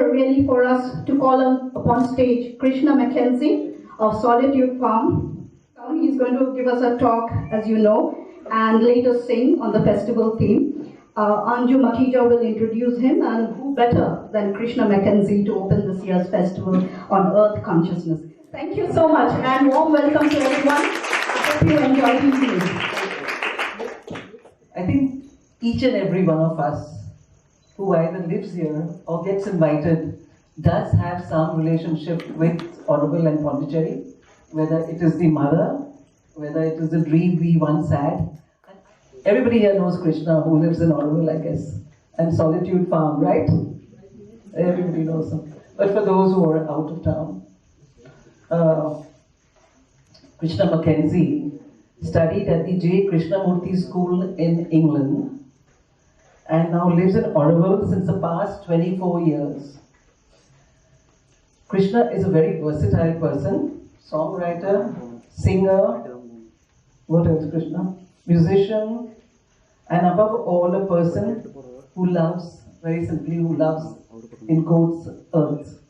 pleasure really for us to call upon stage Krishna Mackenzie of Solitude Farm. He's going to give us a talk, as you know, and later sing on the festival theme. Anju Makhija will introduce him, and who better than Krishna Mackenzie to open this year's festival on Earth Consciousness. Thank you so much, and warm welcome to everyone. I hope you enjoy the evening. I think each and every one of us who either lives here or gets invited does have some relationship with Auroville and Pondicherry, whether it is the mother, whether it is the dream we once had. Everybody here knows Krishna who lives in Auroville, I guess, and Solitude Farm, right? Everybody knows him. But for those who are out of town, Krishna Mackenzie studied at the J. Krishnamurti School in England and now lives in Auroville since the past 24 years. Krishna is a very versatile person, songwriter, singer, what else Krishna? Musician, and above all a person who loves, very simply, who loves, in quotes, earth,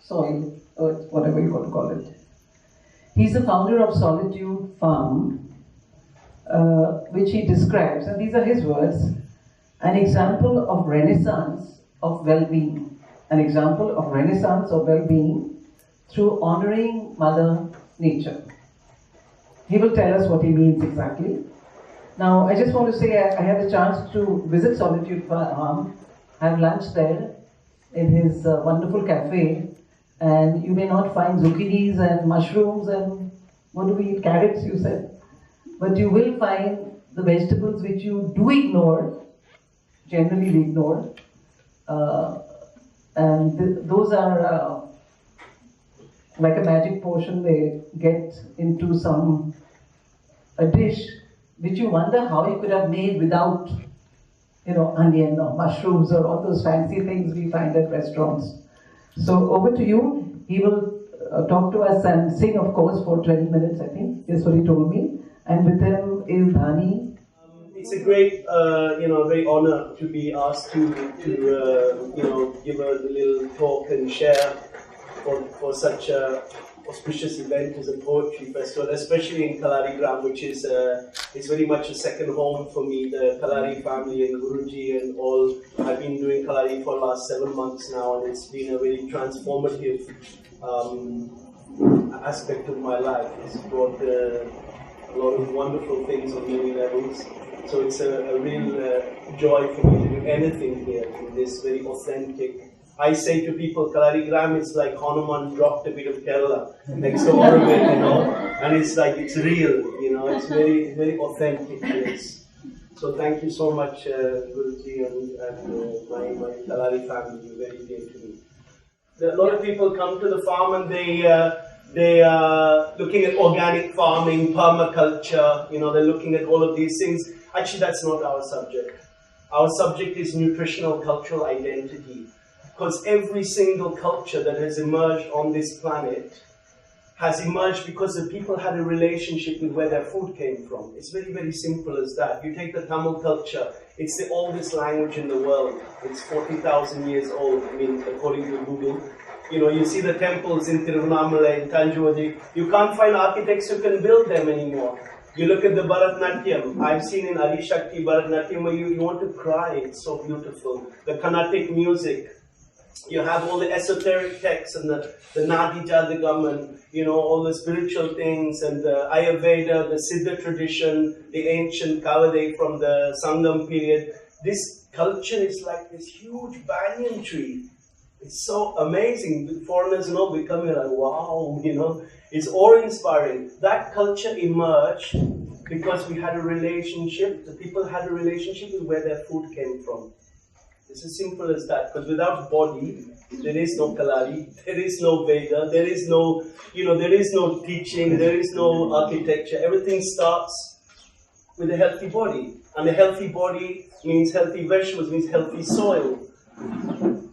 soil, earth, whatever you want to call it. He's the founder of Solitude Farm, which he describes, and these are his words, an example of renaissance of well-being. An example of renaissance of well-being through honoring Mother Nature. He will tell us what he means exactly. Now, I just want to say I had a chance to visit Solitude Farm, have lunch there in his wonderful cafe, and you may not find zucchinis and mushrooms and what do we eat? Carrots, you said. But you will find the vegetables which you do ignore, generally we ignore, and those are like a magic potion. They get into a dish which you wonder how you could have made without, onion or mushrooms or all those fancy things we find at restaurants. So over to you. He will talk to us and sing, of course, for 20 minutes, I think. That's what he told me. And with him is Dhani. It's a great, very honor to be asked to give a little talk and share for such a auspicious event as a poetry festival, especially in Kalarigram, which is very much a second home for me. The Kalari family and Guruji and all. I've been doing Kalari for the last 7 months now, and it's been a very transformative aspect of my life. It's brought a lot of wonderful things on many levels. So it's a real joy for me to do anything here in this very authentic. I say to people, Kalarigram is like Hanuman dropped a bit of Kerala next to Auroville, and it's like, it's real, it's very, very authentic place. So thank you so much, Guruji and my Kalari family, you're very dear to me. A lot of people come to the farm and they are looking at organic farming, permaculture, they're looking at all of these things. Actually, that's not our subject. Our subject is nutritional cultural identity. Because every single culture that has emerged on this planet has emerged because the people had a relationship with where their food came from. It's very, very simple as that. You take the Tamil culture, it's the oldest language in the world. It's 40,000 years old, according to Google. You see the temples in Tiruvannamalai, in Tanjavadi. You can't find architects who can build them anymore. You look at the Bharatnatyam. I've seen in Adi Shakti Bharatnatyam where you want to cry. It's so beautiful. The Carnatic music. You have all the esoteric texts and the Nadi Jadagam and, all the spiritual things and the Ayurveda, the Siddha tradition, the ancient Kavade from the Sangam period. This culture is like this huge banyan tree. It's so amazing. Foreigners we come here like, wow, it's awe-inspiring. That culture emerged because we had a relationship, the people had a relationship with where their food came from. It's as simple as that, because without body, there is no Kalari, there is no Veda, there is no, there is no teaching, there is no architecture. Everything starts with a healthy body. And a healthy body means healthy vegetables, means healthy soil.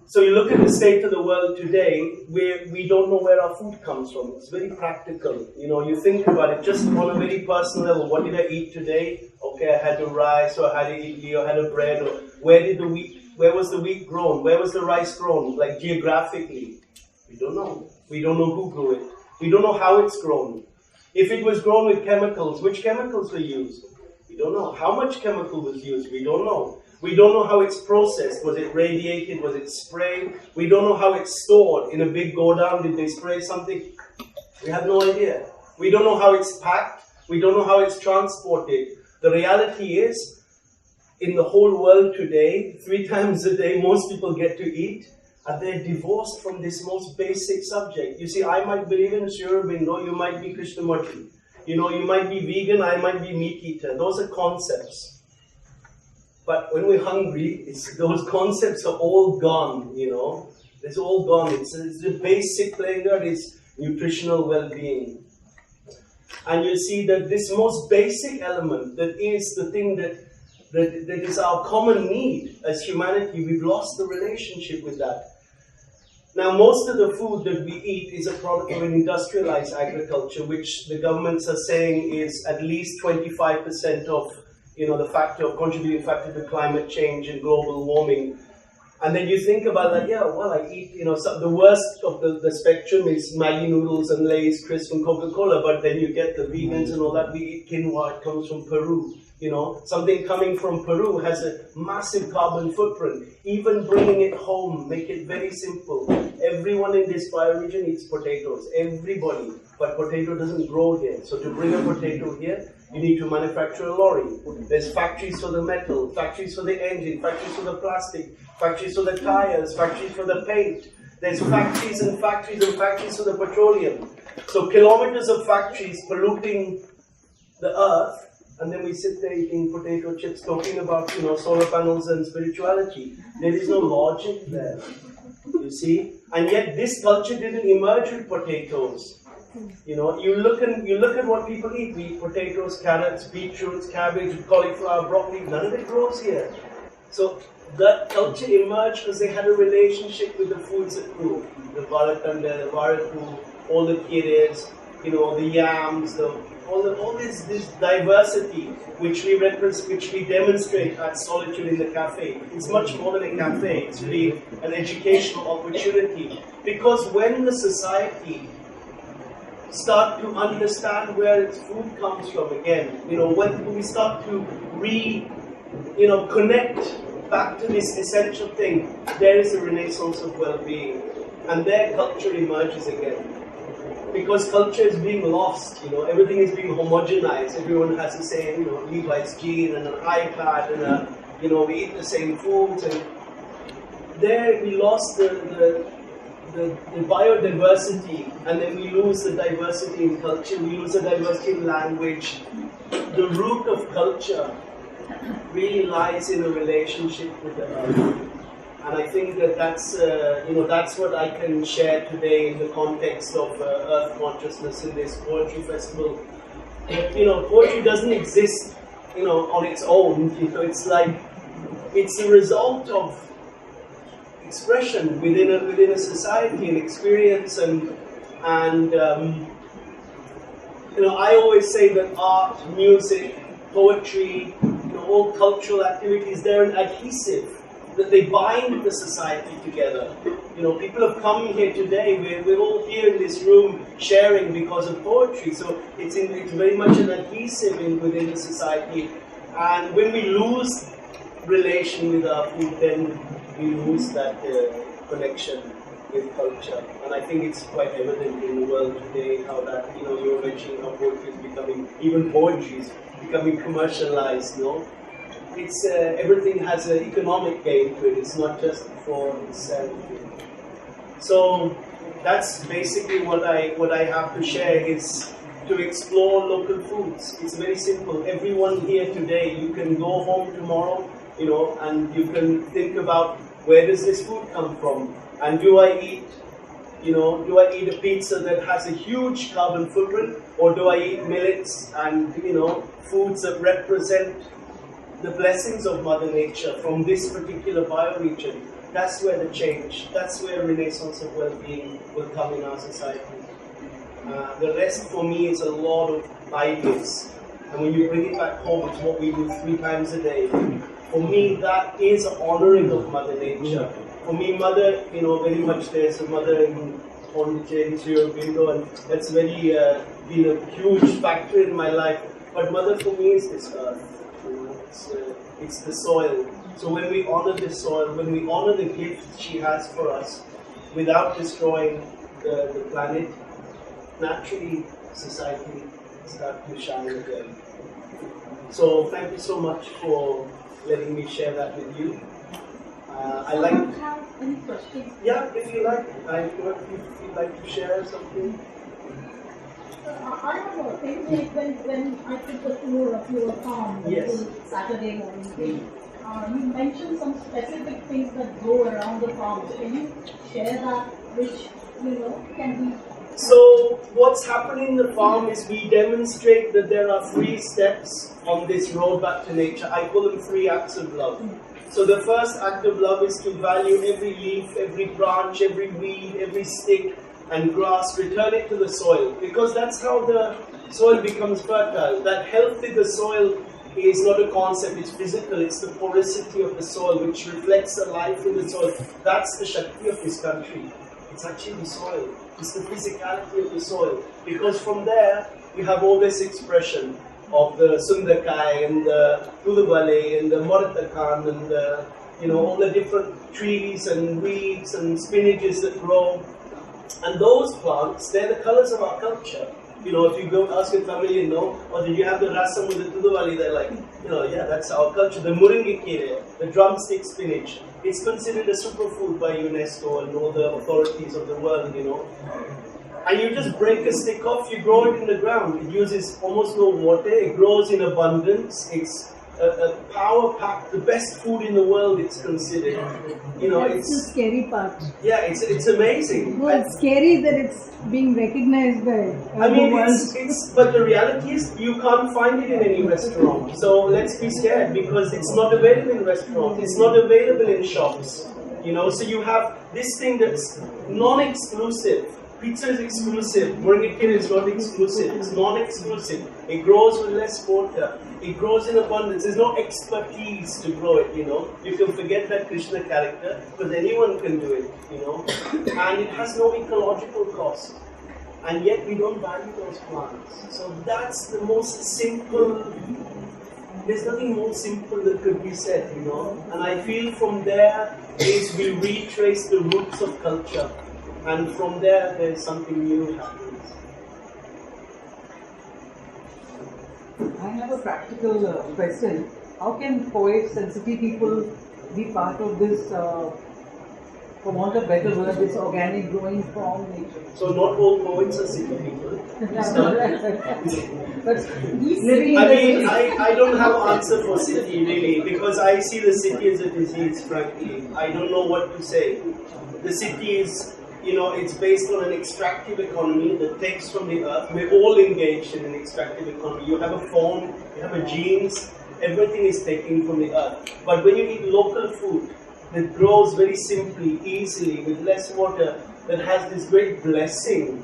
So you look at the state of the world today, where we don't know where our food comes from. It's very practical. You think about it just on a very personal level. What did I eat today? Okay, I had a rice, or I had an idli, or I had a bread, or where did the wheat Where was the wheat grown? Where was the rice grown? Like geographically, we don't know. We don't know who grew it. We don't know how it's grown. If it was grown with chemicals, which chemicals were used? We don't know. How much chemical was used? We don't know. We don't know how it's processed. Was it radiated? Was it sprayed? We don't know how it's stored. In a big go down, did they spray something? We have no idea. We don't know how it's packed. We don't know how it's transported. The reality is, in the whole world today, 3 times a day, most people get to eat, and they're divorced from this most basic subject. You see, I might believe in Sri Aurobindo, you might be Krishnamurti. You know, you might be vegan, I might be meat eater. Those are concepts. But when we're hungry, those concepts are all gone, you know. It's all gone. It's the basic playground is nutritional well-being. And you see that this most basic element, that is the thing that is our common need as humanity, we've lost the relationship with that. Now, most of the food that we eat is a product of an industrialized agriculture, which the governments are saying is at least 25% of, you know, the contributing factor to climate change and global warming. And then you think about that, yeah, well, I eat, you know, the worst of the spectrum is Maggi noodles and Lay's, crisps and Coca-Cola, but then you get the vegans and all that. We eat quinoa, it comes from Peru. You know, something coming from Peru has a massive carbon footprint. Even bringing it home, make it very simple. Everyone in this bioregion eats potatoes, everybody. But potato doesn't grow here. So to bring a potato here, you need to manufacture a lorry. There's factories for the metal, factories for the engine, factories for the plastic, factories for the tires, factories for the paint. There's factories and factories and factories for the petroleum. So kilometers of factories polluting the earth. And then we sit there eating potato chips, talking about, you know, solar panels and spirituality. There is no logic there, you see. And yet this culture didn't emerge with potatoes. You know, you look at what people eat. We eat potatoes, carrots, beetroots, cabbage, cauliflower, broccoli. None of it grows here. So that culture emerged because they had a relationship with the foods that grew. The varakanda, the varaku, all the kires, you know, the yams, all this diversity which we demonstrate at Solitude in the Cafe. It's much more than a cafe. It's really an educational opportunity. Because when the society start to understand where its food comes from again, you know, when we start to connect back to this essential thing, there is a renaissance of well-being, and their culture emerges again. Because culture is being lost, you know, everything is being homogenized. Everyone has the same, you know, Levi's jean and an iPad, and we eat the same foods, and there we lost the biodiversity, and then we lose the diversity in culture, we lose the diversity in language. The root of culture really lies in a relationship with the earth. And I think that's what I can share today in the context of Earth Consciousness in this poetry festival. Poetry doesn't exist, on its own. It's like, it's a result of expression within a society and experience, and I always say that art, music, poetry, all cultural activities, they're an adhesive, that they bind the society together. People have come here today, we're all here in this room sharing because of poetry, so it's very much an adhesive within the society. And when we lose relation with our food, then we lose that connection with culture. And I think it's quite evident in the world today how that, you were mentioning how poetry is becoming, even poetry is becoming commercialized, It's everything has an economic gain to it. It's not just for itself. So that's basically what I have to share, is to explore local foods. It's very simple. Everyone here today, you can go home tomorrow, and you can think about, where does this food come from? And do I eat a pizza that has a huge carbon footprint, or do I eat millets and foods that represent the blessings of Mother Nature from this particular bioregion? That's where the change, that's where renaissance of well-being will come in our society. The rest for me is a lot of ideas, and when you bring it back home, it's what we do 3 times a day. For me, that is honoring of Mother Nature. For me, Mother, very much there's a mother in Pondicherry, Sri Aurobindo, and that's very been a huge factor in my life. But Mother for me is this earth. It's the soil. So when we honor this soil, when we honor the gift she has for us, without destroying the planet, naturally society starts to shine again. So thank you so much for letting me share that with you. I like. Do you have any questions? Yeah, if you like, if you'd like to share something. I have a thing like when I took the tour of your farm, Yes. Saturday morning day, you mentioned some specific things that grow around the farm. So can you share that, which can be? So what's happening in the farm is we demonstrate that there are 3 steps on this road back to nature. I call them 3 acts of love. So the first act of love is to value every leaf, every branch, every weed, every stick and grass, return it to the soil, because that's how the soil becomes fertile. That health with the soil is not a concept, it's physical, it's the porosity of the soil which reflects the life in the soil. That's the Shakti of this country. It's actually the soil. It's the physicality of the soil. Because from there, we have all this expression of the Sundakai and the Tulubale and the Moratakan and the, all the different trees and weeds and spinaches that grow. And those plants, they're the colors of our culture. If you go ask a Tamilian, or did you have the rasam with the Tuluvali, they're like, yeah, that's our culture. The Muringikire, the drumstick spinach, it's considered a superfood by UNESCO and all the authorities of the world, And you just break a stick off, you grow it in the ground. It uses almost no water, it grows in abundance, it's a power pack, the best food in the world, it's considered. That's the scary part. Yeah, it's amazing. Well, it's scary that it's being recognized by the world. But the reality is you can't find it in any restaurant. So let's be scared, because it's not available in restaurants, it's not available in shops. So you have this thing that's non-exclusive. Pizza is exclusive, Muringikir is not exclusive, it's non-exclusive. It grows with less water, it grows in abundance, there's no expertise to grow it, You can forget that Krishna character, because anyone can do it, And it has no ecological cost. And yet we don't value those plants. So that's the most simple, there's nothing more simple that could be said, And I feel from there is we retrace the roots of culture. And from there's something new happens. I have a practical question. How can poets and city people be part of this, for want of better word, this organic growing from nature? So not all poets are city people. But living I don't have an answer for city really, because I see the city as a disease, frankly. I don't know what to say. The city is, it's based on an extractive economy that takes from the earth. We're all engaged in an extractive economy. You have a phone, you have a jeans, everything is taken from the earth. But when you eat local food that grows very simply, easily, with less water, that has this great blessing,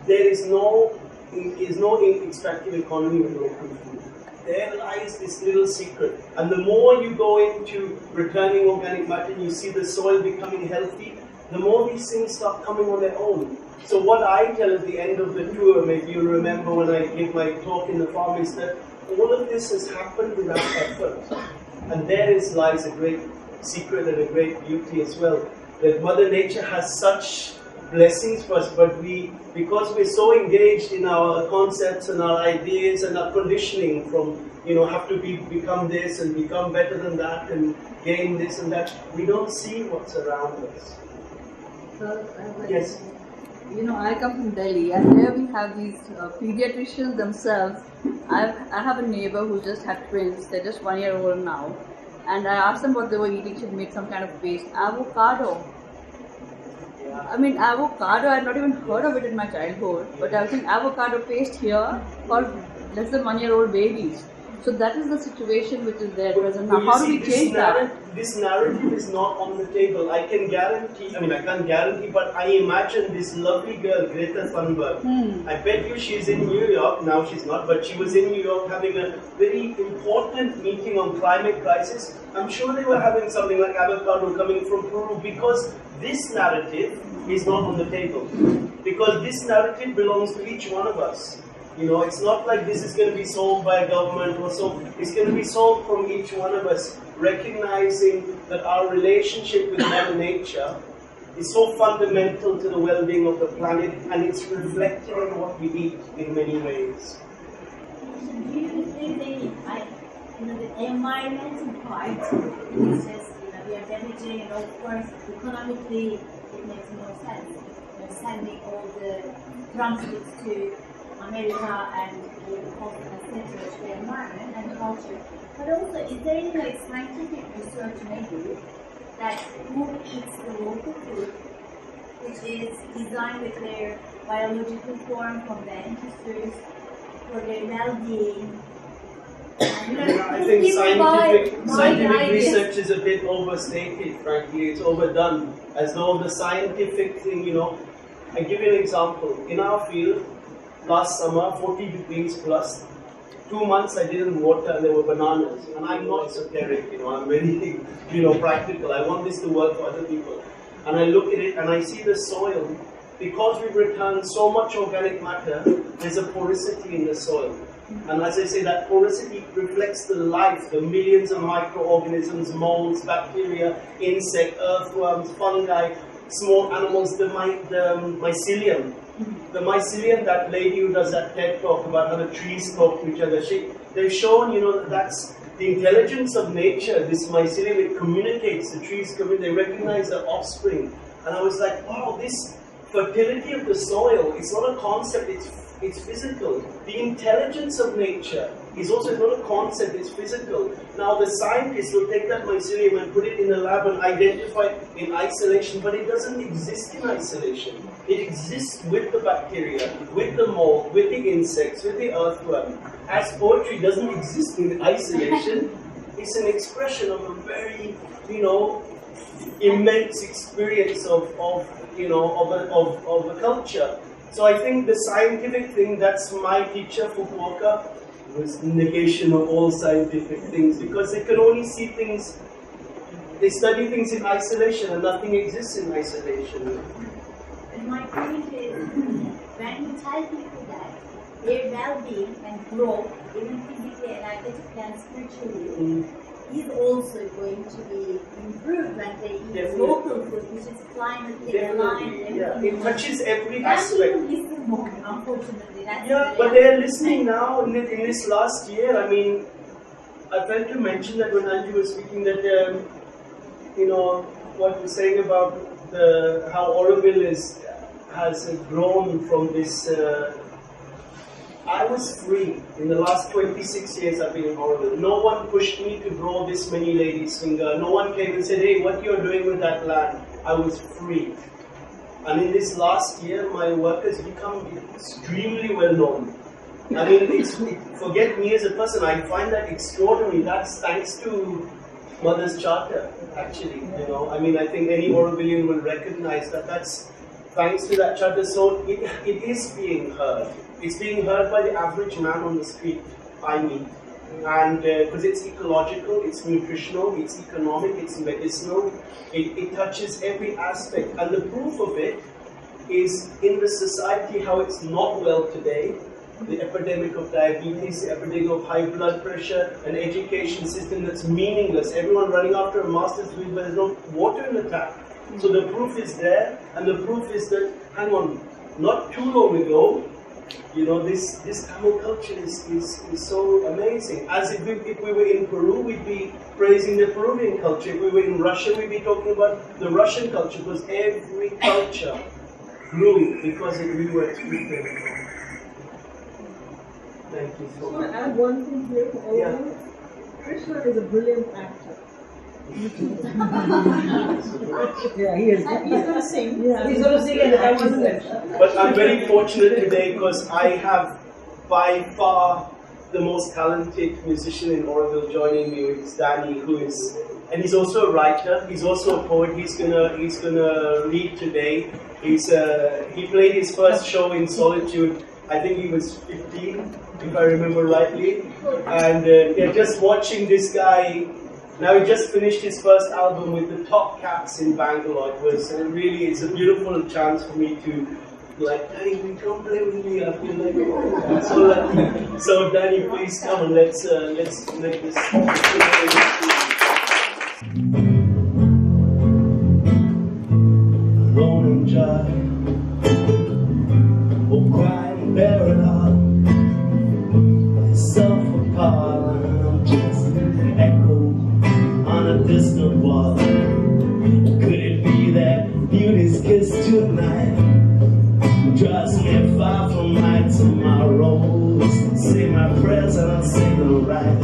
there is no extractive economy with local food. There lies this little secret. And the more you go into returning organic matter, you see the soil becoming healthy, the more these things start coming on their own. So what I tell at the end of the tour, maybe you remember when I give my talk in the farm, is that all of this has happened without effort. And there lies a great secret and a great beauty as well. That Mother Nature has such blessings for us, but because we're so engaged in our concepts and our ideas and our conditioning from, have to become this and become better than that and gain this and that, we don't see what's around us. Yes. I come from Delhi, and there we have these pediatricians themselves. I have a neighbor who just had twins. They're just 1 year old now, and I asked them what they were eating. She made some kind of paste, avocado. Avocado, I had not even heard of it in my childhood, but I was saying avocado paste here for less than 1 year old babies. So that is the situation which is there at But present now. you How do see, we change that? This narrative is not on the table. I can guarantee, I mean, I can't guarantee, but I imagine this lovely girl, Greta Thunberg. I bet you she's in New York, now she's not, but she was in New York having a very important meeting on climate crisis. I'm sure they were having something like avocado coming from Peru, because this narrative is not on the table. Because this narrative belongs to each one of us. You know, it's not like this is going to be solved by a government or so. It's going to be solved from each one of us, recognizing that our relationship with Mother Nature is so fundamental to the well-being of the planet, and it's reflected in what we eat in many ways. Do you think the environmental part is just, we are damaging, and of course, economically, it makes no sense. We're sending all the transcripts to America and the cost, etc., to the environment and culture. But also, is there any scientific research maybe that who eats the local food, which is designed with their biological form from the ancestors for their well-being? I think scientific research is a bit overstated, frankly. It's overdone, as though the scientific thing, I give you an example. In our field, last summer, 40 degrees plus, 2 months I didn't water and there were bananas. And I'm not esoteric, I'm very, practical. I want this to work for other people. And I look at it and I see the soil. Because we've returned so much organic matter, there's a porosity in the soil. And as I say, that porosity reflects the life, the millions of microorganisms, molds, bacteria, insect, earthworms, fungi, small animals, the mycelium. The mycelium, that lady who does that TED talk about how the trees talk to each other, they've shown, that's the intelligence of nature. This mycelium, it communicates, the trees they recognize their offspring. And I was like, wow, this fertility of the soil, it's not a concept, it's physical. The intelligence of nature is also not a concept, it's physical. Now the scientists will take that mycelium and put it in the lab and identify it in isolation, but it doesn't exist in isolation. It exists with the bacteria, with the mold, with the insects, with the earthworm. As poetry doesn't exist in isolation, it's an expression of a very, immense experience of a culture. So I think the scientific thing, that's my teacher, Fukuoka, was negation of all scientific things, because they can only see things, they study things in isolation, and nothing exists in isolation. And my point is, when you tell people that their well-being and growth, even physically, energetically, and spiritually, is also going to be improved when they eat local food, which is climatically aligned. Yeah, it touches every That's aspect. even listen more, unfortunately. That's But they're listening now in this last year. I mean, I felt to mention that when Anju was speaking that, what you're saying about how Auroville has grown from this. I was free. In the last 26 years I've been in Auroville. No one pushed me to grow this many ladies' finger. No one came and said, hey, what you're doing with that land? I was free. And in this last year, my work has become extremely well known. I mean, forget me as a person, I find that extraordinary. That's thanks to Mother's Charter, actually. I mean, I think any Aurovillian will recognize that that's thanks to that charter. So it is being heard. It's being heard by the average man on the street I meet. And because it's ecological, it's nutritional, it's economic, it's medicinal, it touches every aspect. And the proof of it is in the society how it's not well today. The epidemic of diabetes, the epidemic of high blood pressure, an education system that's meaningless, everyone running after a master's degree, but there's no water in the tap. So the proof is there, and the proof is that, hang on, not too long ago, this camel culture is so amazing. As if we were in Peru, we'd be praising the Peruvian culture. If we were in Russia, we'd be talking about the Russian culture, because every culture grew because it grew at Peru. Thank you so much. I add one thing here for all of you. Krishna is a brilliant actor. Yeah, he is. He's going to sing. Yeah, he's going to sing and I wasn't. But I'm very fortunate today because I have by far the most talented musician in Oroville joining me is Danny, and he's also a writer. He's also a poet. He's gonna read today. He played his first show in Solitude. I think he was 15, if I remember rightly. And just watching this guy. Now he just finished his first album with the Top Cats in Bangalore. It's a beautiful chance for me to Danny, we come play with me. I feel like I'm so lucky. So Danny, please come and let's make this. Alone and dry, or quiet and bear it up. Myself apart, I'm just an echo on a distant wall. Could it be that beauty's kiss tonight drives me far from my tomorrows? Say my prayers and I'll say them right.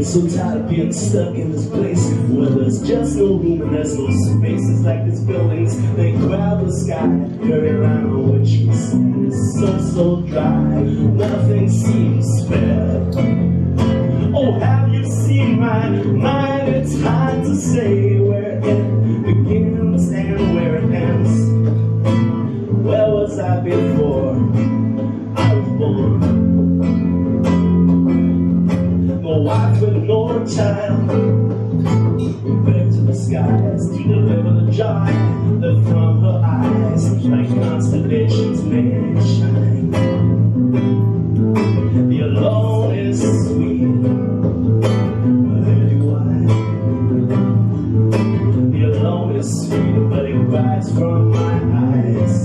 So tired of being stuck in this place where there's just no room and there's no spaces like these buildings. They crowd the sky, hurry around on what you see. It's so dry, nothing seems fair. Oh, have you seen my mind? It's hard to say where it begins and where it ends. Where was I before I was born? No wife with no child, back to the skies to deliver the joy that from her eyes like constellations may shine. The alone is sweet, but anyway, the alone is sweet, but it cries from my eyes.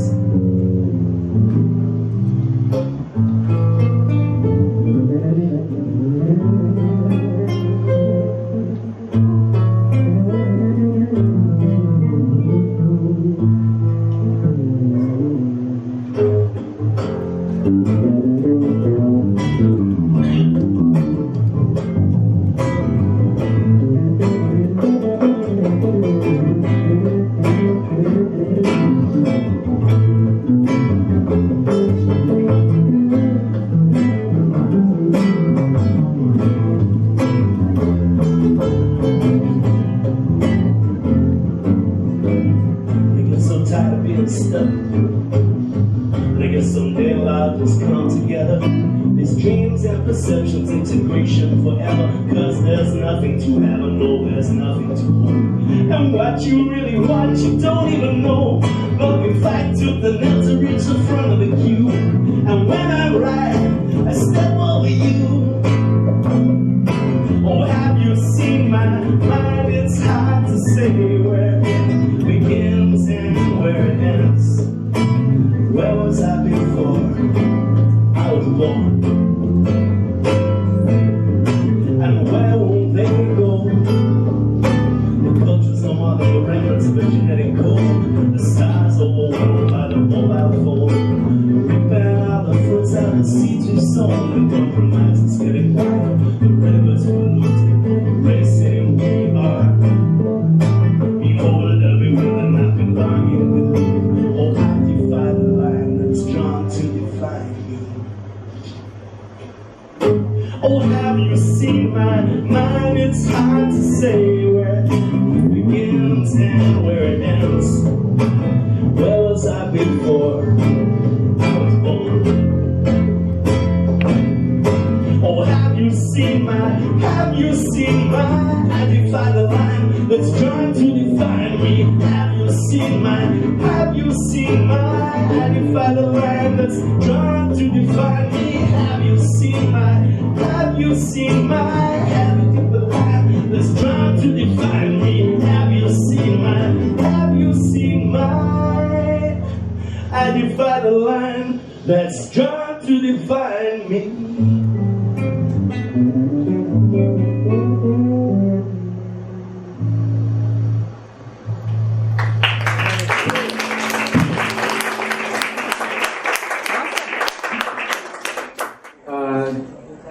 Perceptions, integration forever, cause there's nothing to have and no, there's nothing to hold. And what you really want, you don't even know. But if I took the net to reach the front of the queue, and when I ride, I step over you. Oh, have you seen my mind? It's hard to say where it begins and where it ends. Where was I before I was born? And where won't they go? The culture's no more than the remnants of a genetic code. The stars are overwhelmed by the mobile phone. Ripping out the fruits out the seeds we've sown. The compromise is getting wild. The rivers polluted, racing we are. Behold everyone that I've been longing with. Oh, I defy the line that's drawn to define you. Oh, have you seen my mind? It's hard to say where it begins and where it ends. Where was I before I was born? Oh, have you seen my, I defy the line that's trying to define me. Have you seen my, I defy the line that's trying to define me. Have you seen my, have you seen the line that's trying to define me? Have you seen my, I defy the line that's trying to define me. I'll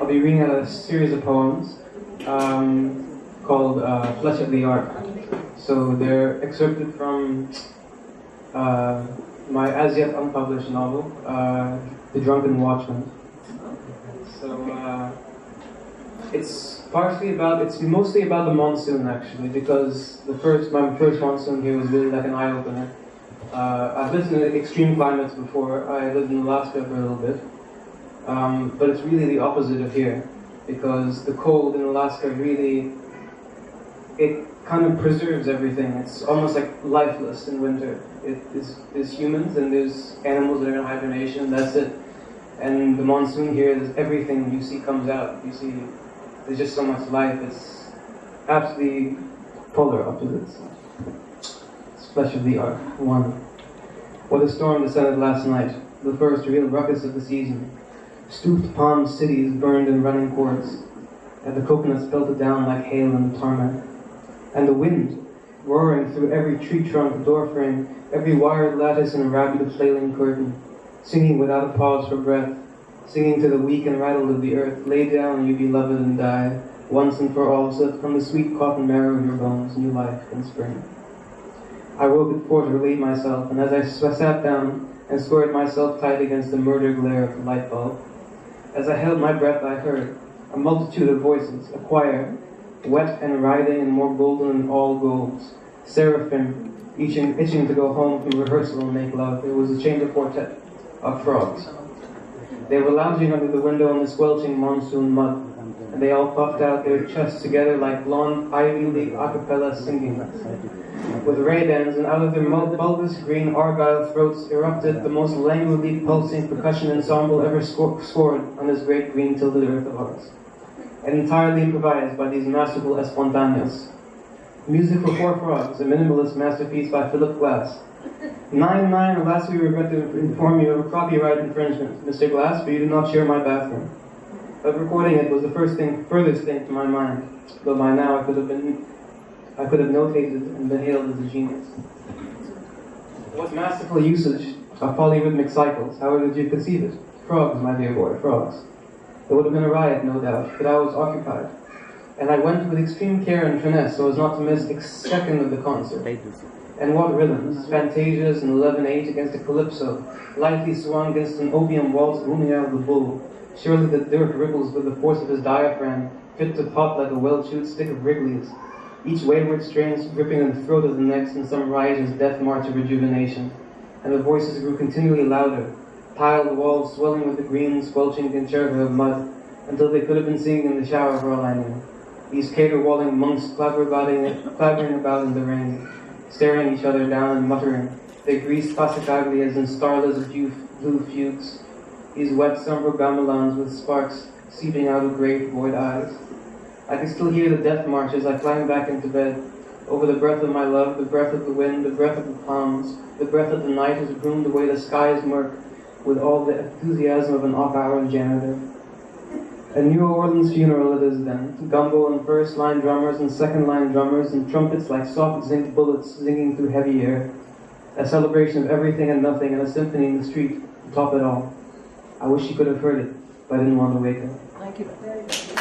be reading a series of poems called Flesh of the Ark. So they're excerpted from my as yet unpublished novel, The Drunken Watchman. So it's mostly about the monsoon actually, because my first monsoon here was really like an eye-opener. I've lived in extreme climates before. I lived in Alaska for a little bit. But it's really the opposite of here, because the cold in Alaska really, it kind of preserves everything. It's almost like lifeless in winter. There's humans and there's animals that are in hibernation, that's it. And the monsoon here, everything you see comes out. You see, there's just so much life. It's absolutely polar opposites. It's Flesh of the Ark. 1. What a storm descended last night, the first real ruckus of the season. Stooped palm cities burned in running quartz, and the coconuts pelted down like hail in the tarmac. And the wind, roaring through every tree trunk, door frame, every wired lattice and rapid flailing curtain, singing without a pause for breath, singing to the weak and rattled of the earth, lay down, you beloved, and die, once and for all, so that from the sweet cotton marrow of your bones, new life can spring. I woke at 4 to relieve myself, and as I sat down and squared myself tight against the murder glare of the light bulb, as I held my breath, I heard a multitude of voices, a choir, wet and riding and more golden than all golds, seraphim, itching to go home from rehearsal and make love. It was a chamber quartet of frogs. They were lounging under the window in the squelching monsoon mud, and they all puffed out their chests together like blonde Ivy League a cappella singing. With ray-bans, and out of their bulbous green argyle throats erupted the most languidly pulsing percussion ensemble ever scored on this great green tilted earth of ours, and entirely improvised by these masterful espontaneos. Music for 4 Frogs, a minimalist masterpiece by Philip Glass. 9-9, alas, we regret to inform you of a copyright infringement, Mr. Glass, for you do not share my bathroom. But recording it was the furthest thing to my mind, though by now I could have notated and been hailed as a genius. What masterful usage of polyrhythmic cycles, how did you conceive it? Frogs, my dear boy, frogs. There would have been a riot, no doubt, but I was occupied. And I went with extreme care and finesse so as not to miss a second of the concert. And what rhythms, fantasias and 11/8 against a calypso, lightly swung against an opium waltz booming out of the bull. Surely the dirt ripples with the force of his diaphragm, fit to pop like a well-chewed stick of Wrigley's. Each wayward strain gripping in the throat of the next in some riotous death march of rejuvenation. And the voices grew continually louder, tiled walls swelling with the green, squelching concerto of mud, until they could have been singing in the shower for all I knew. These caterwauling monks clabbering about in the rain, staring each other down and muttering, their greased passacaglias and starlets of blue fugues, these wet somber gamelans with sparks seeping out of great void eyes. I can still hear the death march as I climb back into bed, over the breath of my love, the breath of the wind, the breath of the palms, the breath of the night has broomed away the sky's murk with all the enthusiasm of an off-hour janitor. A New Orleans funeral it is then, gumbo and first-line drummers and second-line drummers and trumpets like soft zinc bullets zinging through heavy air. A celebration of everything and nothing and a symphony in the street to top it all. I wish you could have heard it, but I didn't want to wake up. Thank you.